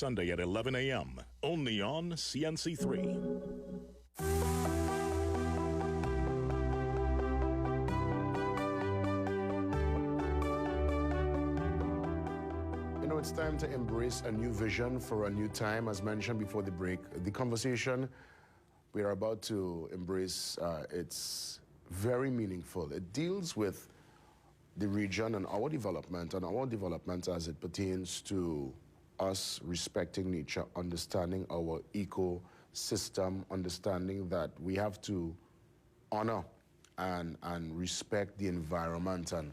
Sunday at 11 a.m. only on CNC3. It's time to embrace a new vision for a new time. As mentioned before the break, the conversation we are about to embrace, it's very meaningful. It deals with the region and our development as it pertains to us respecting nature, understanding our ecosystem, understanding that we have to honor and respect the environment. And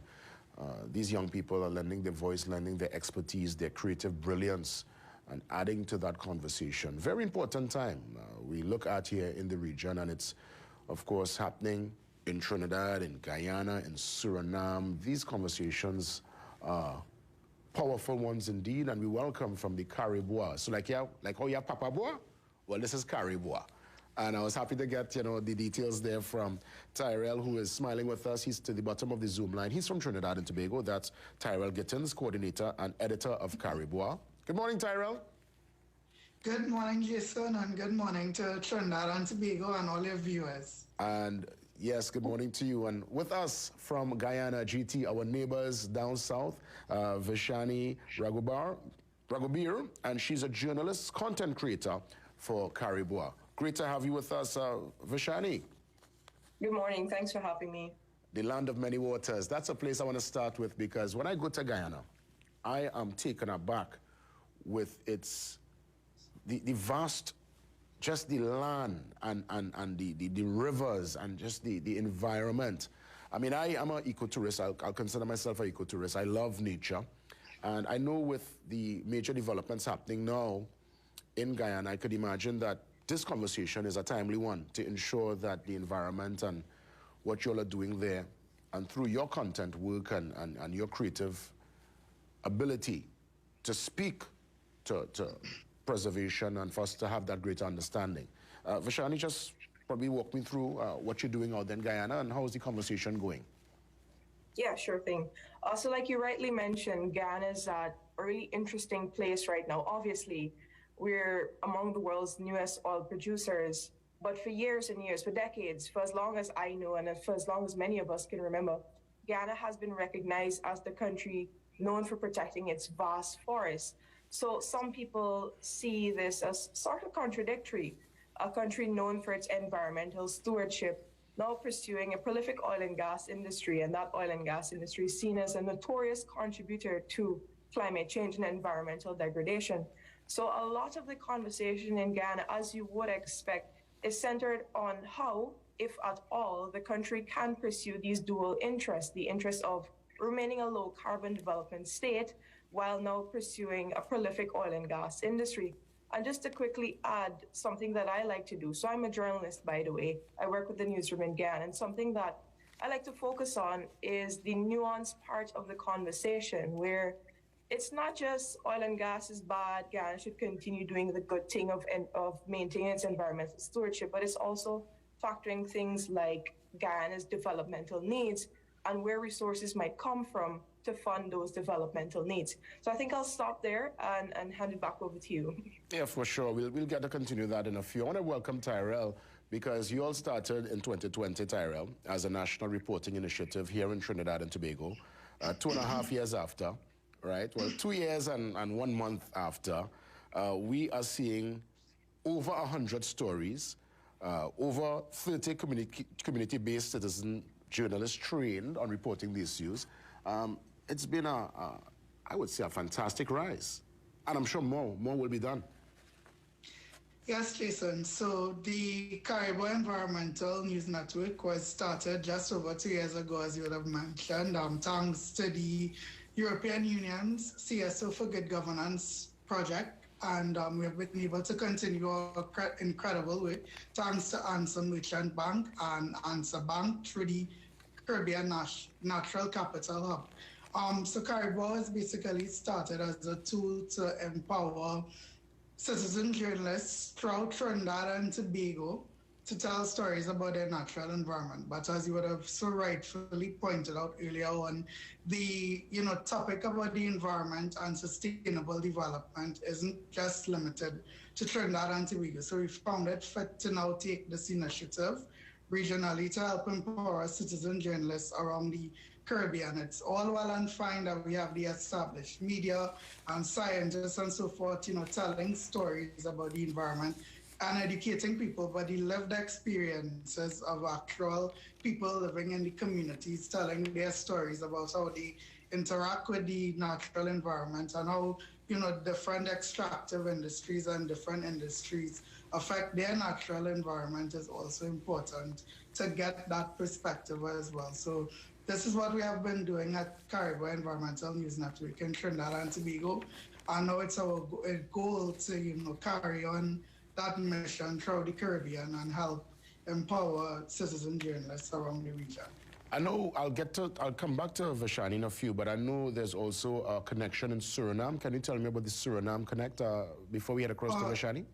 these young people are lending their voice, lending their expertise, their creative brilliance, and adding to that conversation. Very important time we look at here in the region, and it's, of course, happening in Trinidad, in Guyana, in Suriname. These conversations are powerful ones indeed, and we welcome from the Cari-Bois. So like how you have Papa Bois? Well, this is Cari-Bois. And I was happy to get, the details there from Tyrell, who is smiling with us. He's to the bottom of the Zoom line. He's from Trinidad and Tobago. That's Tyrell Gittens, coordinator and editor of Cari-Bois. Good morning, Tyrell. Good morning, Jason, and good morning to Trinidad and Tobago and all your viewers. And yes, good morning to you. And with us from Guyana, GT, our neighbors down south, Vishani Ragobeer, and she's a journalist, content creator for Cari-Bois. Great to have you with us, Vishani. Good morning. Thanks for having me. The land of many waters. That's a place I want to start with, because when I go to Guyana, I am taken aback with the vast, just the land and the rivers and just the environment. I mean, I am an ecotourist. I'll consider myself an ecotourist. I love nature. And I know with the major developments happening now in Guyana, I could imagine that this conversation is a timely one to ensure that the environment and what you all are doing there, and through your content work and your creative ability to speak to preservation and for us to have that greater understanding. Vishani, just probably walk me through what you're doing out there in Guyana and how is the conversation going? Yeah, sure thing. So like you rightly mentioned, Guyana is at a really interesting place right now. Obviously, we're among the world's newest oil producers, but for years and years, for decades, for as long as I know and for as long as many of us can remember, Guyana has been recognized as the country known for protecting its vast forests. So some people see this as sort of contradictory, a country known for its environmental stewardship, now pursuing a prolific oil and gas industry, and that oil and gas industry is seen as a notorious contributor to climate change and environmental degradation. So a lot of the conversation in Guyana, as you would expect, is centered on how, if at all, the country can pursue these dual interests, the interest of remaining a low-carbon development state while now pursuing a prolific oil and gas industry. And just to quickly add something that I like to do. So I'm a journalist, by the way. I work with the newsroom in Guyana, and something that I like to focus on is the nuanced part of the conversation, where it's not just oil and gas is bad, Guyana should continue doing the good thing of maintaining its environmental stewardship, but it's also factoring things like Guyana's developmental needs and where resources might come from to fund those developmental needs. So I think I'll stop there and hand it back over to you. Yeah, for sure. We'll get to continue that in a few. I want to welcome Tyrell, because you all started in 2020, Tyrell, as a national reporting initiative here in Trinidad and Tobago, 2.5 years after. Right? Well, 2 years and 1 month after, we are seeing over 100 stories, over 30 community-based citizen journalists trained on reporting the issues. It's been I would say, a fantastic rise. And I'm sure more will be done. Yes, Jason. So the Cari-Bois Environmental News Network was started just over 2 years ago, as you would have mentioned, thanks to the European Union's CSO for Good Governance project, and we have been able to continue our incredible work thanks to Answer Merchant Bank and Answer Bank through the Caribbean Natural Capital Hub. So Cari-Bois was basically started as a tool to empower citizen journalists throughout Trinidad and Tobago to tell stories about their natural environment. But as you would have so rightfully pointed out earlier on, the topic about the environment and sustainable development isn't just limited to Trinidad and Tobago. So we found it fit to now take this initiative regionally to help empower citizen journalists around the Caribbean. It's all well and fine that we have the established media and scientists and so forth, telling stories about the environment and educating people, but the lived experiences of actual people living in the communities, telling their stories about how they interact with the natural environment and how, different extractive industries and different industries affect their natural environment is also important to get that perspective as well. So this is what we have been doing at Cari-Bois Environmental News Network in Trinidad and Tobago. I know it's our goal to, carry on that mission throughout the Caribbean and help empower citizen journalists around the region. I know I'll come back to Vishani in a few, but I know there's also a connection in Suriname. Can you tell me about the Suriname Connect before we head across to Vishani?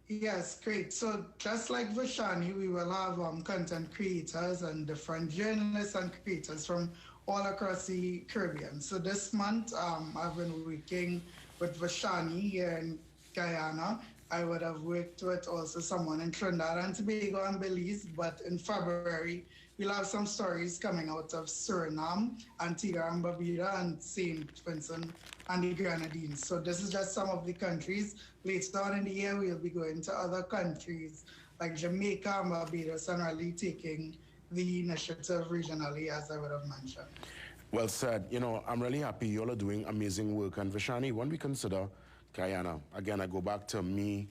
Yes, great. So just like Vishani, we will have content creators and different journalists and creators from all across the Caribbean. So this month, I've been working with Vishani here in Guyana. I would have worked with also someone in Trinidad and Tobago and Belize, but in February, we'll have some stories coming out of Suriname, Antigua and Barbuda, and St. Vincent and the Grenadines. So this is just some of the countries. Later on in the year, we'll be going to other countries like Jamaica and Barbados and really taking the initiative regionally, as I would have mentioned. Well said. I'm really happy you all are doing amazing work. And Vishani, when we consider Guyana, again, I go back to me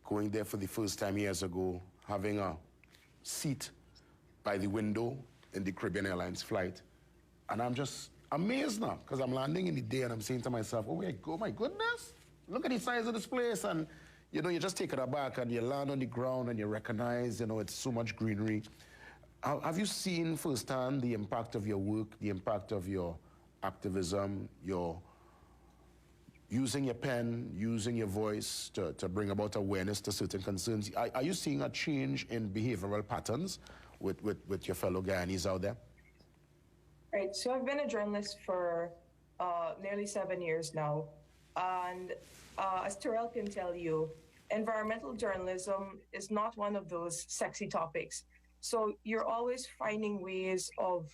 going there for the first time years ago, having a seat by the window in the Caribbean Airlines flight. And I'm just amazed now, because I'm landing in the day and I'm saying to myself, oh my goodness, look at the size of this place. And, you just take it aback and you land on the ground and you recognize, it's so much greenery. Have you seen firsthand the impact of your work, the impact of your activism, your using your pen, using your voice to bring about awareness to certain concerns? Are you seeing a change in behavioral patterns with your fellow Guyanese out there? Right. So I've been a journalist for nearly 7 years now. And as Tyrell can tell you, environmental journalism is not one of those sexy topics. So you're always finding ways of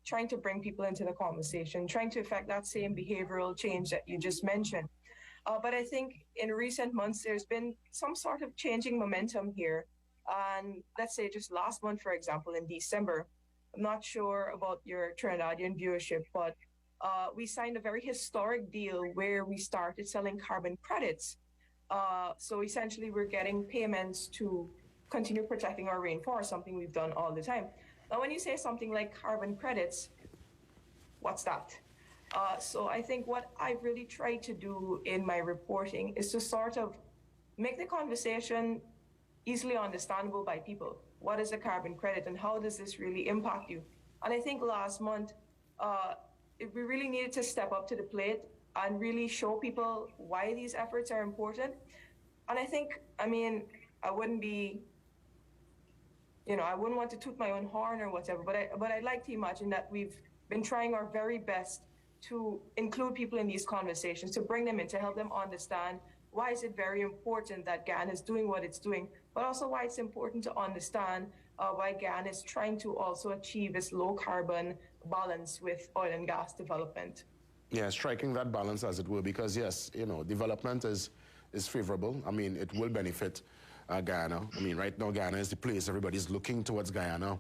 trying to bring people into the conversation, trying to affect that same behavioral change that you just mentioned. But I think in recent months, there's been some sort of changing momentum here. And let's say just last month, for example, in December, I'm not sure about your Trinidadian viewership, but we signed a very historic deal where we started selling carbon credits. So essentially, we're getting payments to continue protecting our rainforest, something we've done all the time. Now, when you say something like carbon credits, what's that? So I think what I've really tried to do in my reporting is to sort of make the conversation easily understandable by people. What is a carbon credit and how does this really impact you? And I think last month, we really needed to step up to the plate and really show people why these efforts are important. And I think, I wouldn't be, I wouldn't want to toot my own horn or whatever, but I'd like to imagine that we've been trying our very best to include people in these conversations, to bring them in, to help them understand why is it very important that Guyana is doing what it's doing, but also why it's important to understand why Guyana is trying to also achieve its low carbon balance with oil and gas development. Yeah, striking that balance, as it were, because yes, development is favorable. It will benefit Guyana. Right now Guyana is the place everybody's looking towards Guyana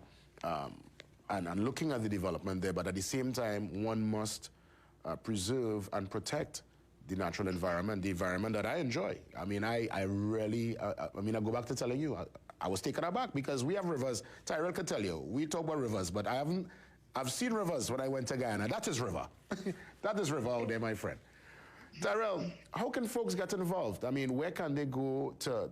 and looking at the development there, but at the same time, one must preserve and protect the natural environment, the environment that I enjoy. I go back to telling you, I was taken aback because we have rivers. Tyrell could tell you, we talk about rivers, but I've seen rivers when I went to Guyana. That is river. That is river out there, my friend. Tyrell, how can folks get involved? Where can they go to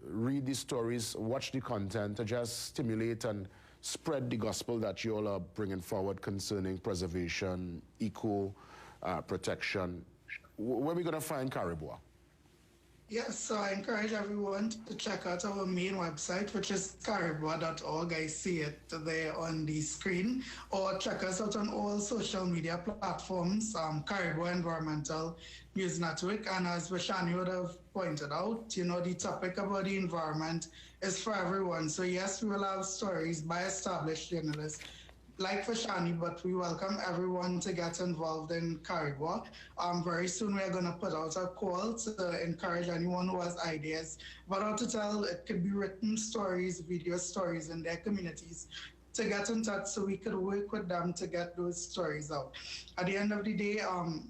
read these stories, watch the content, to just stimulate and spread the gospel that you all are bringing forward concerning preservation, eco protection? Where are we going to find Cari-Bois? Yes, so I encourage everyone to check out our main website, which is Cari-Bois.org. I see it there on the screen. Or check us out on all social media platforms, Cari-Bois Environmental News Network. And as Vishani would have pointed out, you know, the topic about the environment is for everyone. So yes, we will have stories by established journalists like Vishani, but we welcome everyone to get involved in Cari-Bois. Very soon we're going to put out a call to encourage anyone who has ideas about how to tell. It could be written stories, video stories in their communities, to get in touch so we could work with them to get those stories out. At the end of the day,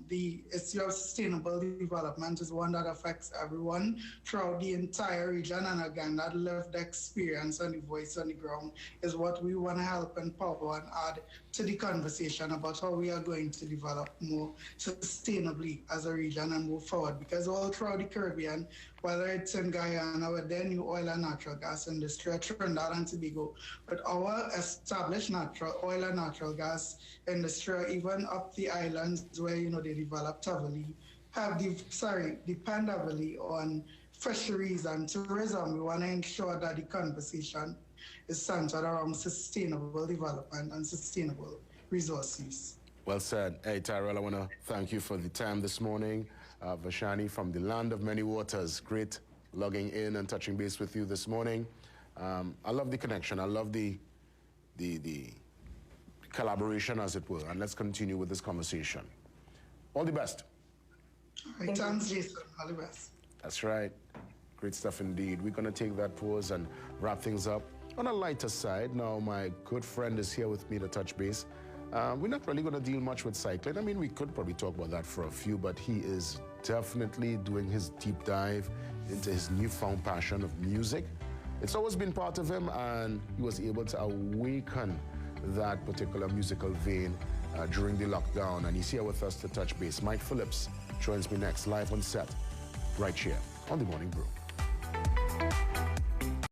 the issue of sustainable development is one that affects everyone throughout the entire region. And again, that lived experience and the voice on the ground is what we want to help empower and add to the conversation about how we are going to develop more sustainably as a region and move forward. Because all throughout the Caribbean, whether it's in Guyana with their new oil and natural gas industry, or Trinidad and Tobago, with our established natural oil and natural gas industry, or even up the islands where, you know, they developed heavily, depend heavily on fisheries and tourism. We want to ensure that the conversation is centered around sustainable development and sustainable resource use. Well said. Hey, Tyrell, I want to thank you for the time this morning. Vishani from the land of many waters. Great logging in and touching base with you this morning. I love the connection. I love the collaboration, as it were. And let's continue with this conversation. All the best. All right, thanks, Jason. All the best. That's right. Great stuff indeed. We're going to take that pause and wrap things up. On a lighter side, now my good friend is here with me to touch base. We're not really going to deal much with cycling. I mean, we could probably talk about that for a few, but he is definitely doing his deep dive into his newfound passion of music. It's always been part of him, and he was able to awaken that particular musical vein during the lockdown, and he's here with us to touch base. Mike Phillips joins me next, live on set, right here on The Morning Brew.